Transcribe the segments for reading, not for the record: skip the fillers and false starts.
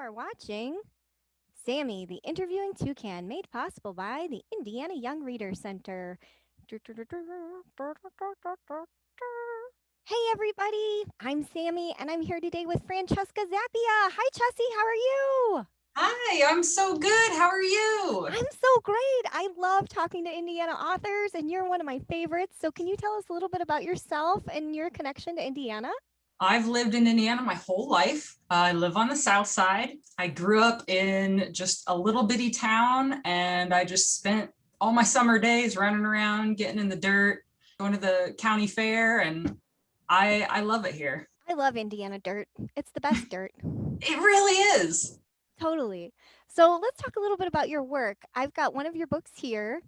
are watching Sammy, the Interviewing Toucan, made possible by the Indiana Young Reader Center. Hey, everybody. I'm Sammy, and I'm here today with Francesca Zappia. Hi, Chessie. How are you? Hi, I'm so good. How are you? I'm so great. I love talking to Indiana authors, and you're one of my favorites. So, can you tell us a little bit about yourself and your connection to Indiana? I've lived in Indiana my whole life. I live on the South Side. I grew up in just a little bitty town, and I just spent all my summer days running around, getting in the dirt, going to the county fair, and I love it here. I love Indiana dirt. It's the best dirt. It really is. Totally. So let's talk a little bit about your work. I've got one of your books here.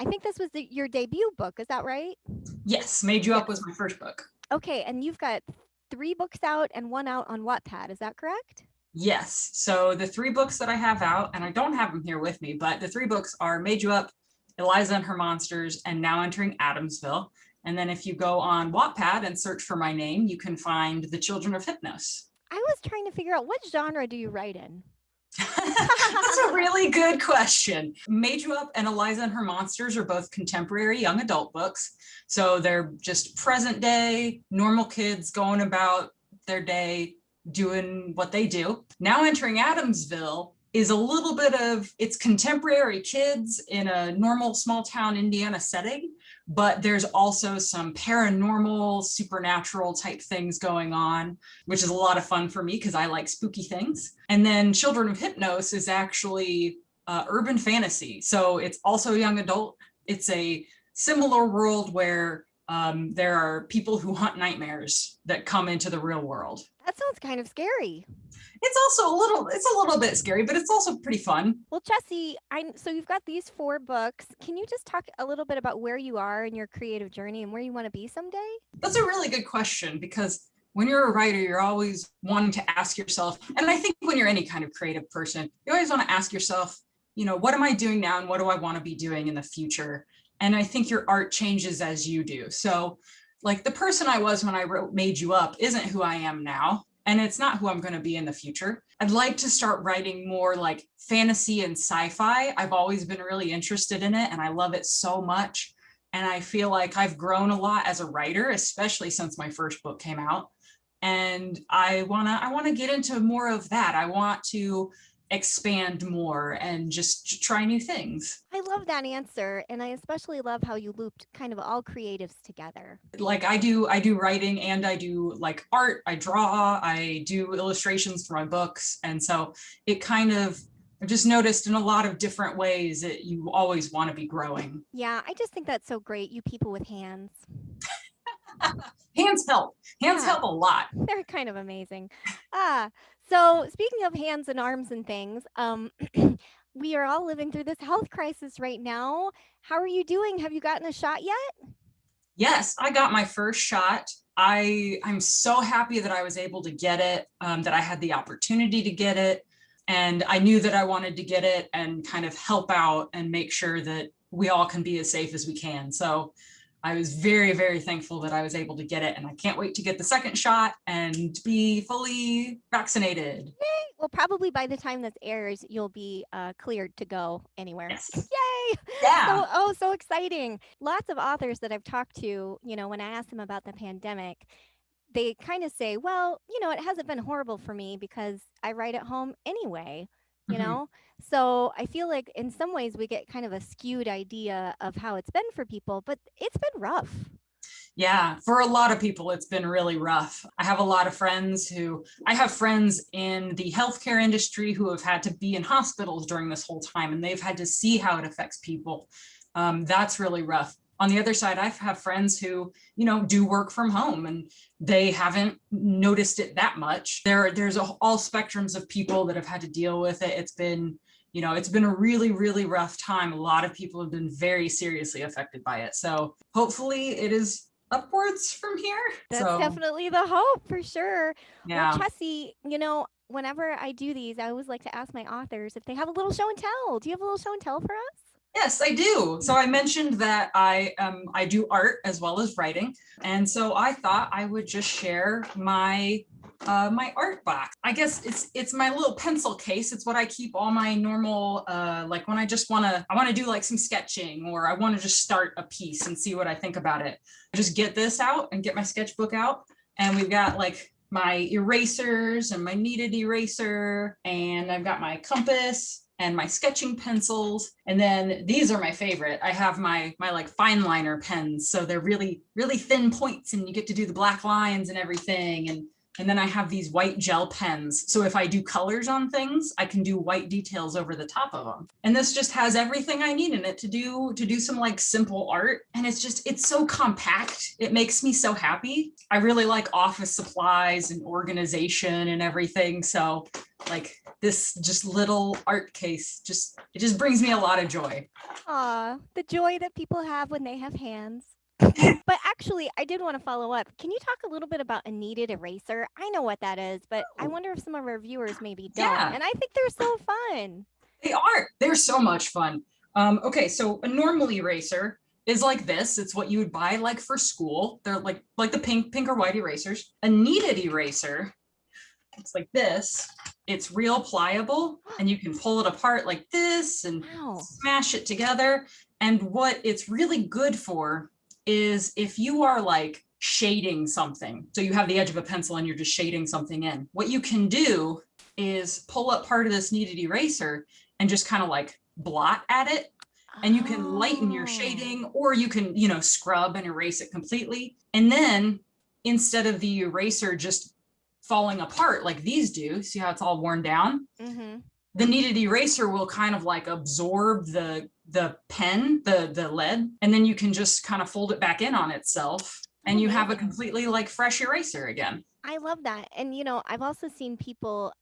I think this was your debut book. Is that right? Yes, Made You Up Yes. was my first book. Okay, and you've got 3 books out and one out on Wattpad. Is that correct? Yes. So the three books that I have out, and I don't have them here with me, but the three books are Made You Up, Eliza and Her Monsters, and Now Entering Adamsville. And then if you go on Wattpad and search for my name, you can find The Children of Hypnos. I was trying to figure out what genre do you write in? That's a really good question. Made You Up and Eliza and Her Monsters are both contemporary young adult books. So they're just present day, normal kids going about their day, doing what they do. Now Entering Adamsville is a little bit of it's contemporary kids in a normal small town Indiana setting, but there's also some paranormal, supernatural type things going on, which is a lot of fun for me because I like spooky things. And then Children of Hypnos is actually urban fantasy. So it's also young adult. It's a similar world where there are people who hunt nightmares that come into the real world. That sounds kind of scary. It's a little bit scary, but it's also pretty fun. Well, Chessie, so you've got these 4 books. Can you just talk a little bit about where you are in your creative journey and where you want to be someday? That's a really good question because when you're a writer, you're always wanting to ask yourself, and I think when you're any kind of creative person, you always want to ask yourself, what am I doing now and what do I want to be doing in the future? And I think your art changes as you do. So like the person I was when I wrote Made You Up isn't who I am now. And it's not who I'm going to be in the future. I'd like to start writing more like fantasy and sci-fi. I've always been really interested in it and I love it so much. And I feel like I've grown a lot as a writer, especially since my first book came out. And I want to get into more of that. I want to expand more and just try new things. I love that answer, and I especially love how you looped kind of all creatives together. Like I do writing and I do like art, I draw, I do illustrations for my books. And so it kind of I've just noticed in a lot of different ways that you always want to be growing. Yeah, I just think that's so great, you people with hands. Hands help. Hands Yeah. help a lot. They're kind of amazing. Ah, so speaking of hands and arms and things, we are all living through this health crisis right now. How are you doing? Have you gotten a shot yet? Yes, I got my first shot. I'm so happy that I was able to get it, that I had the opportunity to get it. And I knew that I wanted to get it and kind of help out and make sure that we all can be as safe as we can. So I was very, very thankful that I was able to get it. And I can't wait to get the second shot and be fully vaccinated. Yay! Well, probably by the time this airs, you'll be cleared to go anywhere. Yes. Yay! Yeah. So exciting. Lots of authors that I've talked to, when I ask them about the pandemic, they kind of say, well, it hasn't been horrible for me because I write at home anyway, you Mhm. know? So I feel like in some ways we get kind of a skewed idea of how it's been for people, but it's been rough. Yeah, for a lot of people, it's been really rough. I have a lot of I have friends in the healthcare industry who have had to be in hospitals during this whole time, and they've had to see how it affects people. That's really rough. On the other side, I have friends who, do work from home and they haven't noticed it that much. There's all spectrums of people that have had to deal with it. It's been a really, really rough time. A lot of people have been very seriously affected by it. So hopefully it is upwards from here. That's So definitely the hope for sure. Well, yeah. Chessie, whenever I do these, I always like to ask my authors if they have a little show and tell. Do you have a little show and tell for us? Yes, I do. So I mentioned that I do art as well as writing, and so I thought I would just share my art box. I guess it's my little pencil case. It's what I keep all my normal like when I want to do like some sketching, or I want to just start a piece and see what I think about it. I just get this out and get my sketchbook out, and we've got like my erasers and my kneaded eraser, and I've got my compass and my sketching pencils. And then these are my favorite. I have my like fine liner pens. So they're really thin points, and you get to do the black lines and everything. And then I have these white gel pens. So if I do colors on things, I can do white details over the top of them. And this just has everything I need in it to do some like simple art. And it's so compact. It makes me so happy. I really like office supplies and organization and everything. So like this just little art case, it just brings me a lot of joy. Aw, the joy that people have when they have hands. But actually, I did want to follow up. Can you talk a little bit about a kneaded eraser? I know what that is, but I wonder if some of our viewers maybe don't. Yeah, And I think they're so fun. they are. They're so much fun. Okay, so a normal eraser is like this. It's what you would buy like for school. They're like the pink or white erasers. A kneaded eraser, it's like this. It's real pliable, and you can pull it apart like this and Wow. smash it together. And what it's really good for is if you are like shading something. So you have the edge of a pencil and you're just shading something in. What you can do is pull up part of this kneaded eraser and just kind of like blot at it, and you can lighten your Oh. shading, or you can, scrub and erase it completely. And then instead of the eraser just falling apart like these do, see how it's all worn down? Mm-hmm. The kneaded eraser will kind of like absorb the pen, the lead, and then you can just kind of fold it back in on itself, and you have a Amazing. completely like fresh eraser again. I love that. And I've also seen people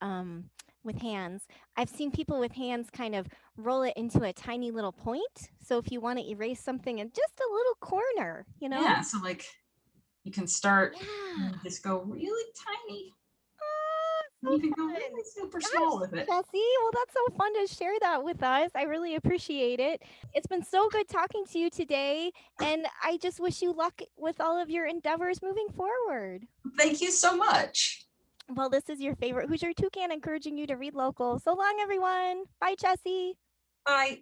with hands. I've seen people with hands kind of roll it into a tiny little point. So if you want to erase something in just a little corner. Yeah, so like you can start Yeah. and just go really tiny. So You can go fun. really super Gosh, small with it. Jesse. Well, that's so fun to share that with us. I really appreciate it. It's been so good talking to you today. And I just wish you luck with all of your endeavors moving forward. Thank you so much. Well, this is your favorite Hoosier Toucan encouraging you to read local. So long, everyone. Bye, Jesse. Bye.